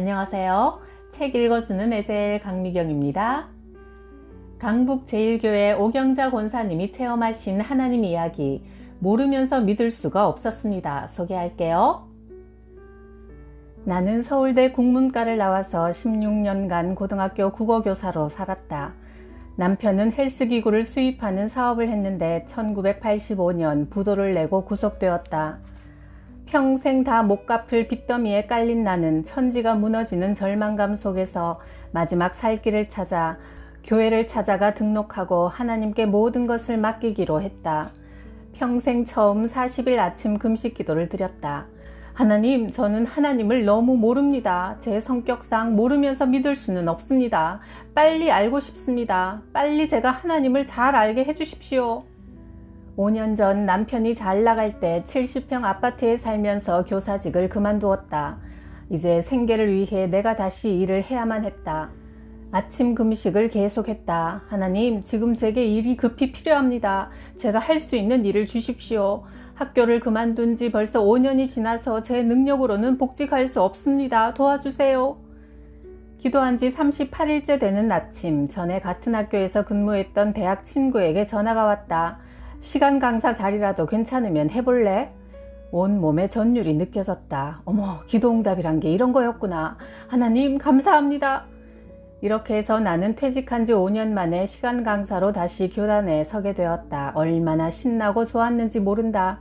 안녕하세요. 책 읽어주는 에셀 강미경입니다. 강북제일교회 오경자 권사님이 체험하신 하나님 이야기, 모르면서 믿을 수가 없었습니다. 소개할게요. 나는 서울대 국문과를 나와서 16년간 고등학교 국어교사로 살았다. 남편은 헬스기구를 수입하는 사업을 했는데 1985년 부도를 내고 구속되었다. 평생 다 못 갚을 빚더미에 깔린 나는 천지가 무너지는 절망감 속에서 마지막 살 길을 찾아 교회를 찾아가 등록하고 하나님께 모든 것을 맡기기로 했다. 평생 처음 40일 아침 금식 기도를 드렸다. 하나님, 저는 하나님을 너무 모릅니다. 제 성격상 모르면서 믿을 수는 없습니다. 빨리 알고 싶습니다. 빨리 제가 하나님을 잘 알게 해주십시오. 5년 전 남편이 잘 나갈 때 70평 아파트에 살면서 교사직을 그만두었다. 이제 생계를 위해 내가 다시 일을 해야만 했다. 아침 금식을 계속했다. 하나님, 지금 제게 일이 급히 필요합니다. 제가 할 수 있는 일을 주십시오. 학교를 그만둔 지 벌써 5년이 지나서 제 능력으로는 복직할 수 없습니다. 도와주세요. 기도한 지 38일째 되는 아침, 전에 같은 학교에서 근무했던 대학 친구에게 전화가 왔다. 시간 강사 자리라도 괜찮으면 해볼래? 온몸에 전율이 느껴졌다. 어머, 기도응답이란 게 이런 거였구나. 하나님 감사합니다. 이렇게 해서 나는 퇴직한 지 5년 만에 시간 강사로 다시 교단에 서게 되었다. 얼마나 신나고 좋았는지 모른다.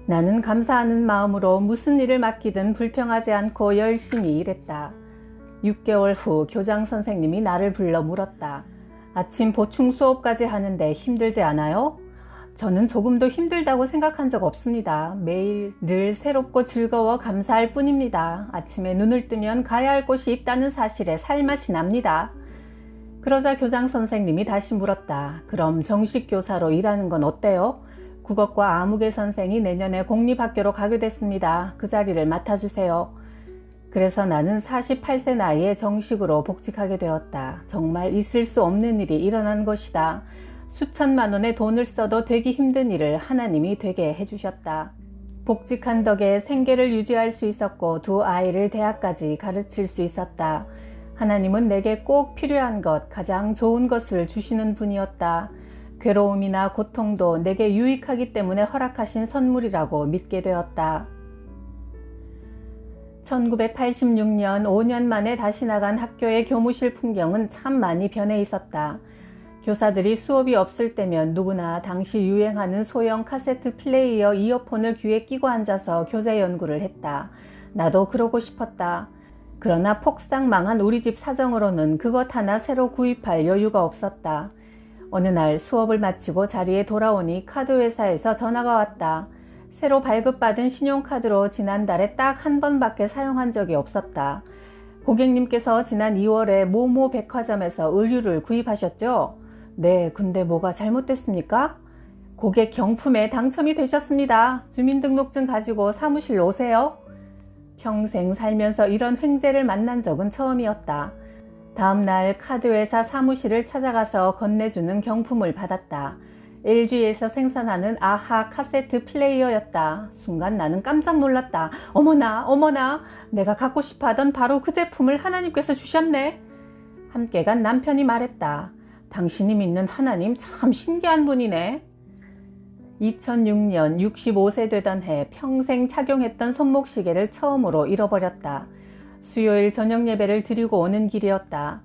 나는 감사하는 마음으로 무슨 일을 맡기든 불평하지 않고 열심히 일했다. 6개월 후 교장 선생님이 나를 불러 물었다. 아침 보충 수업까지 하는데 힘들지 않아요? 저는 조금도 힘들다고 생각한 적 없습니다. 매일 늘 새롭고 즐거워 감사할 뿐입니다. 아침에 눈을 뜨면 가야 할 곳이 있다는 사실에 살맛이 납니다. 그러자 교장 선생님이 다시 물었다. 그럼 정식 교사로 일하는 건 어때요? 국어과 아무개 선생이 내년에 공립학교로 가게 됐습니다. 그 자리를 맡아주세요. 그래서 나는 48세 나이에 정식으로 복직하게 되었다. 정말 있을 수 없는 일이 일어난 것이다. 수천만 원의 돈을 써도 되기 힘든 일을 하나님이 되게 해주셨다. 복직한 덕에 생계를 유지할 수 있었고 두 아이를 대학까지 가르칠 수 있었다. 하나님은 내게 꼭 필요한 것, 가장 좋은 것을 주시는 분이었다. 괴로움이나 고통도 내게 유익하기 때문에 허락하신 선물이라고 믿게 되었다. 1986년 5년 만에 다시 나간 학교의 교무실 풍경은 참 많이 변해 있었다. 교사들이 수업이 없을 때면 누구나 당시 유행하는 소형 카세트 플레이어 이어폰을 귀에 끼고 앉아서 교재 연구를 했다. 나도 그러고 싶었다. 그러나 폭삭 망한 우리 집 사정으로는 그것 하나 새로 구입할 여유가 없었다. 어느 날 수업을 마치고 자리에 돌아오니 카드 회사에서 전화가 왔다. 새로 발급받은 신용카드로 지난달에 딱 한 번밖에 사용한 적이 없었다. 고객님께서 지난 2월에 모모 백화점에서 의류를 구입하셨죠? 네, 근데 뭐가 잘못됐습니까? 고객 경품에 당첨이 되셨습니다. 주민등록증 가지고 사무실로 오세요. 평생 살면서 이런 횡재를 만난 적은 처음이었다. 다음날 카드회사 사무실을 찾아가서 건네주는 경품을 받았다. LG에서 생산하는 아하 카세트 플레이어였다. 순간 나는 깜짝 놀랐다. 어머나, 내가 갖고 싶어 하던 바로 그 제품을 하나님께서 주셨네. 함께 간 남편이 말했다. 당신이 믿는 하나님 참 신기한 분이네. 2006년 65세 되던 해 평생 착용했던 손목시계를 처음으로 잃어버렸다. 수요일 저녁 예배를 드리고 오는 길이었다.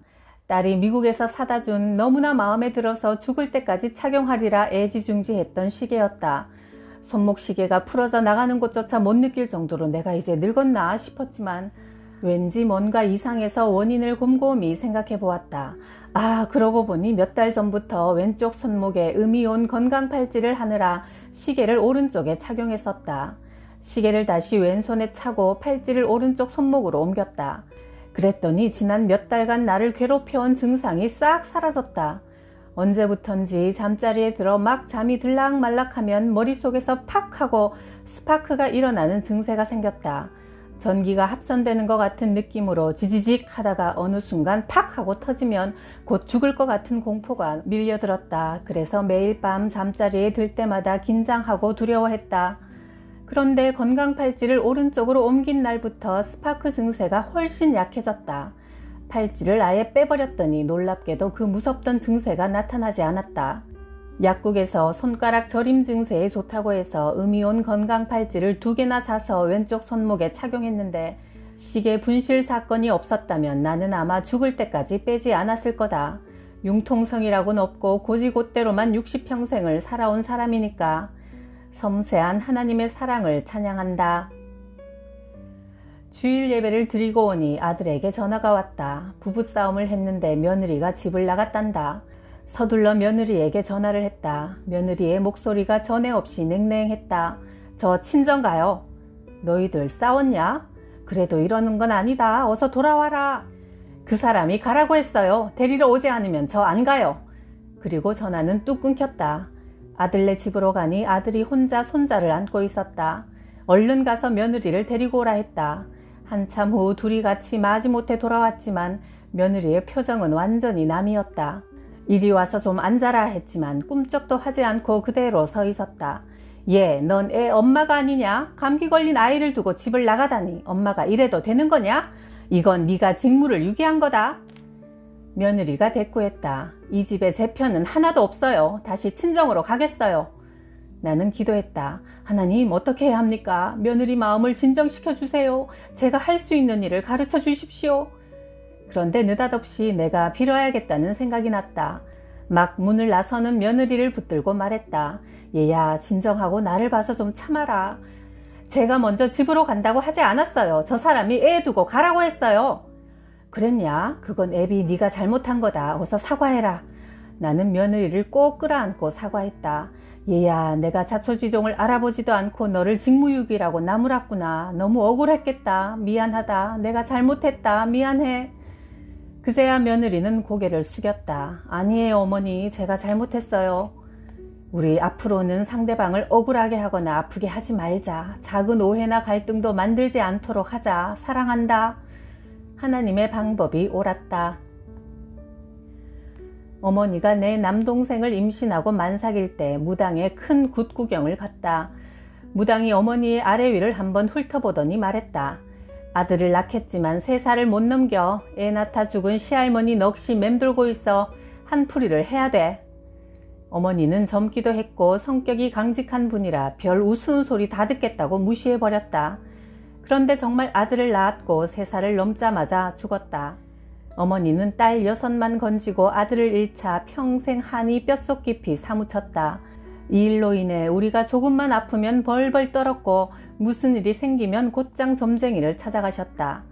딸이 미국에서 사다 준 너무나 마음에 들어서 죽을 때까지 착용하리라 애지중지했던 시계였다. 손목시계가 풀어져 나가는 것조차 못 느낄 정도로 내가 이제 늙었나 싶었지만 왠지 뭔가 이상해서 원인을 곰곰이 생각해 보았다. 그러고 보니 몇 달 전부터 왼쪽 손목에 음이 온 건강 팔찌를 하느라 시계를 오른쪽에 착용했었다. 시계를 다시 왼손에 차고 팔찌를 오른쪽 손목으로 옮겼다. 그랬더니 지난 몇 달간 나를 괴롭혀온 증상이 싹 사라졌다. 언제부턴지 잠자리에 들어 막 잠이 들락말락하면 머릿속에서 팍 하고 스파크가 일어나는 증세가 생겼다. 전기가 합선되는 것 같은 느낌으로 지지직 하다가 어느 순간 팍 하고 터지면 곧 죽을 것 같은 공포가 밀려들었다. 그래서 매일 밤 잠자리에 들 때마다 긴장하고 두려워했다. 그런데 건강팔찌를 오른쪽으로 옮긴 날부터 스파크 증세가 훨씬 약해졌다. 팔찌를 아예 빼버렸더니 놀랍게도 그 무섭던 증세가 나타나지 않았다. 약국에서 손가락 저림 증세에 좋다고 해서 음이온 건강팔찌를 2개나 사서 왼쪽 손목에 착용했는데 시계 분실 사건이 없었다면 나는 아마 죽을 때까지 빼지 않았을 거다. 융통성이라고는 없고 고지곧대로만 60평생을 살아온 사람이니까. 섬세한 하나님의 사랑을 찬양한다. 주일 예배를 드리고 오니 아들에게 전화가 왔다. 부부싸움을 했는데 며느리가 집을 나갔단다. 서둘러 며느리에게 전화를 했다. 며느리의 목소리가 전에 없이 냉랭했다. 저 친정 가요. 너희들 싸웠냐? 그래도 이러는 건 아니다. 어서 돌아와라. 그 사람이 가라고 했어요. 데리러 오지 않으면 저 안 가요. 그리고 전화는 뚝 끊겼다. 아들네 집으로 가니 아들이 혼자 손자를 안고 있었다. 얼른 가서 며느리를 데리고 오라 했다. 한참 후 둘이 같이 마지못해 돌아왔지만 며느리의 표정은 완전히 남이었다. 이리 와서 좀 앉아라 했지만 꿈쩍도 하지 않고 그대로 서 있었다. 얘, 넌 애 엄마가 아니냐? 감기 걸린 아이를 두고 집을 나가다니 엄마가 이래도 되는 거냐? 이건 네가 직무를 유기한 거다. 며느리가 대꾸했다. 이 집에 제 편은 하나도 없어요. 다시 친정으로 가겠어요. 나는 기도했다. 하나님, 어떻게 해야 합니까? 며느리 마음을 진정시켜 주세요. 제가 할 수 있는 일을 가르쳐 주십시오. 그런데 느닷없이 내가 빌어야겠다는 생각이 났다. 막 문을 나서는 며느리를 붙들고 말했다. 얘야, 진정하고 나를 봐서 좀 참아라. 제가 먼저 집으로 간다고 하지 않았어요. 저 사람이 애 두고 가라고 했어요. 그랬냐? 그건 애비 네가 잘못한 거다. 어서 사과해라. 나는 며느리를 꼭 끌어안고 사과했다. 얘야, 내가 자초지종을 알아보지도 않고 너를 직무유기라고 나무랐구나. 너무 억울했겠다. 미안하다. 내가 잘못했다. 미안해. 그제야 며느리는 고개를 숙였다. 아니에요, 어머니. 제가 잘못했어요. 우리 앞으로는 상대방을 억울하게 하거나 아프게 하지 말자. 작은 오해나 갈등도 만들지 않도록 하자. 사랑한다. 하나님의 방법이 옳았다. 어머니가 내 남동생을 임신하고 만삭일 때 무당에 큰 굿 구경을 갔다. 무당이 어머니의 아래 위를 한번 훑어보더니 말했다. 아들을 낳겠지만 3살을 못 넘겨. 애 낳다 죽은 시할머니 넋이 맴돌고 있어. 한풀이를 해야 돼. 어머니는 젊기도 했고 성격이 강직한 분이라 별 우스운 소리 다 듣겠다고 무시해버렸다. 그런데 정말 아들을 낳았고 3살을 넘자마자 죽었다. 어머니는 딸 6만 건지고 아들을 잃자 평생 한이 뼛속 깊이 사무쳤다. 이 일로 인해 우리가 조금만 아프면 벌벌 떨었고 무슨 일이 생기면 곧장 점쟁이를 찾아가셨다.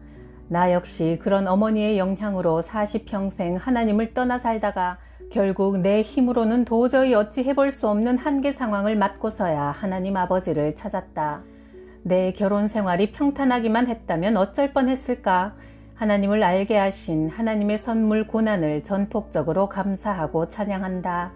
나 역시 그런 어머니의 영향으로 40평생 하나님을 떠나 살다가 결국 내 힘으로는 도저히 어찌 해볼 수 없는 한계 상황을 맞고서야 하나님 아버지를 찾았다. 내 결혼 생활이 평탄하기만 했다면 어쩔 뻔했을까? 하나님을 알게 하신 하나님의 선물 고난을 전폭적으로 감사하고 찬양한다.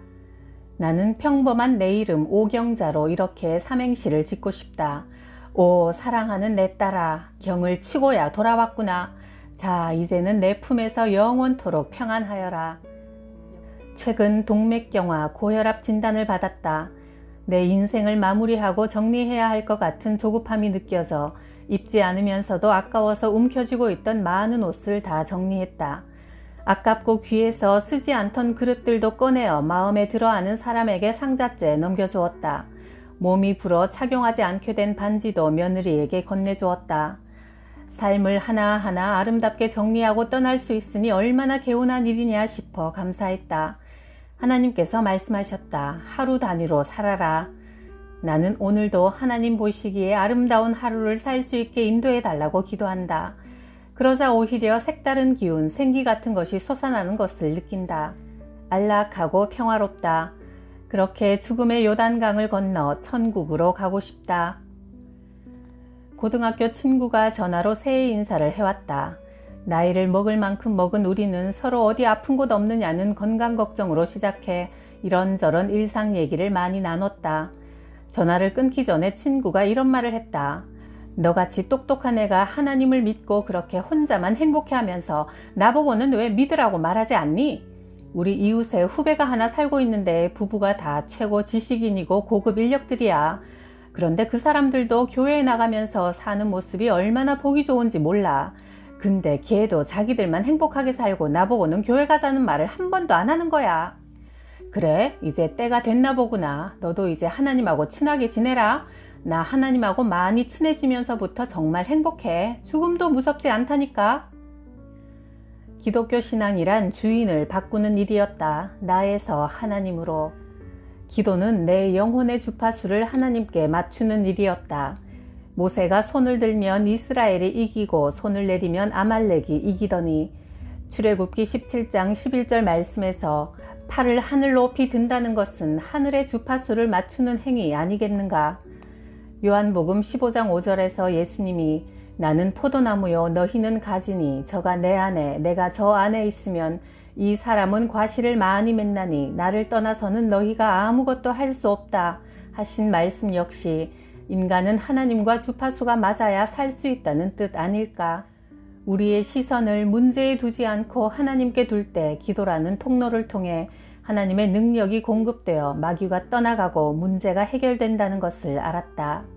나는 평범한 내 이름 오경자로 이렇게 삼행시를 짓고 싶다. 오, 사랑하는 내 딸아, 경을 치고야 돌아왔구나. 자, 이제는 내 품에서 영원토록 평안하여라. 최근 동맥경화, 고혈압 진단을 받았다. 내 인생을 마무리하고 정리해야 할 것 같은 조급함이 느껴져 입지 않으면서도 아까워서 움켜쥐고 있던 많은 옷을 다 정리했다. 아깝고 귀해서 쓰지 않던 그릇들도 꺼내어 마음에 들어하는 사람에게 상자째 넘겨주었다. 몸이 불어 착용하지 않게 된 반지도 며느리에게 건네주었다. 삶을 하나하나 아름답게 정리하고 떠날 수 있으니 얼마나 개운한 일이냐 싶어 감사했다. 하나님께서 말씀하셨다. 하루 단위로 살아라. 나는 오늘도 하나님 보시기에 아름다운 하루를 살 수 있게 인도해 달라고 기도한다. 그러자 오히려 색다른 기운, 생기 같은 것이 솟아나는 것을 느낀다. 안락하고 평화롭다. 그렇게 죽음의 요단강을 건너 천국으로 가고 싶다. 고등학교 친구가 전화로 새해 인사를 해왔다. 나이를 먹을 만큼 먹은 우리는 서로 어디 아픈 곳 없느냐는 건강 걱정으로 시작해 이런저런 일상 얘기를 많이 나눴다. 전화를 끊기 전에 친구가 이런 말을 했다. 너같이 똑똑한 애가 하나님을 믿고 그렇게 혼자만 행복해하면서 나보고는 왜 믿으라고 말하지 않니? 우리 이웃에 후배가 하나 살고 있는데 부부가 다 최고 지식인이고 고급 인력들이야. 그런데 그 사람들도 교회에 나가면서 사는 모습이 얼마나 보기 좋은지 몰라. 근데 걔도 자기들만 행복하게 살고 나보고는 교회 가자는 말을 한 번도 안 하는 거야. 그래, 이제 때가 됐나 보구나. 너도 이제 하나님하고 친하게 지내라. 나 하나님하고 많이 친해지면서부터 정말 행복해. 죽음도 무섭지 않다니까. 기독교 신앙이란 주인을 바꾸는 일이었다. 나에서 하나님으로. 기도는 내 영혼의 주파수를 하나님께 맞추는 일이었다. 모세가 손을 들면 이스라엘이 이기고 손을 내리면 아말렉이 이기더니 출애굽기 17장 11절 말씀에서 팔을 하늘 높이 든다는 것은 하늘의 주파수를 맞추는 행위 아니겠는가? 요한복음 15장 5절에서 예수님이 나는 포도나무요 너희는 가지니 저가 내 안에 내가 저 안에 있으면 이 사람은 과실을 많이 맺나니 나를 떠나서는 너희가 아무것도 할 수 없다 하신 말씀 역시 인간은 하나님과 주파수가 맞아야 살 수 있다는 뜻 아닐까? 우리의 시선을 문제에 두지 않고 하나님께 둘 때 기도라는 통로를 통해 하나님의 능력이 공급되어 마귀가 떠나가고 문제가 해결된다는 것을 알았다.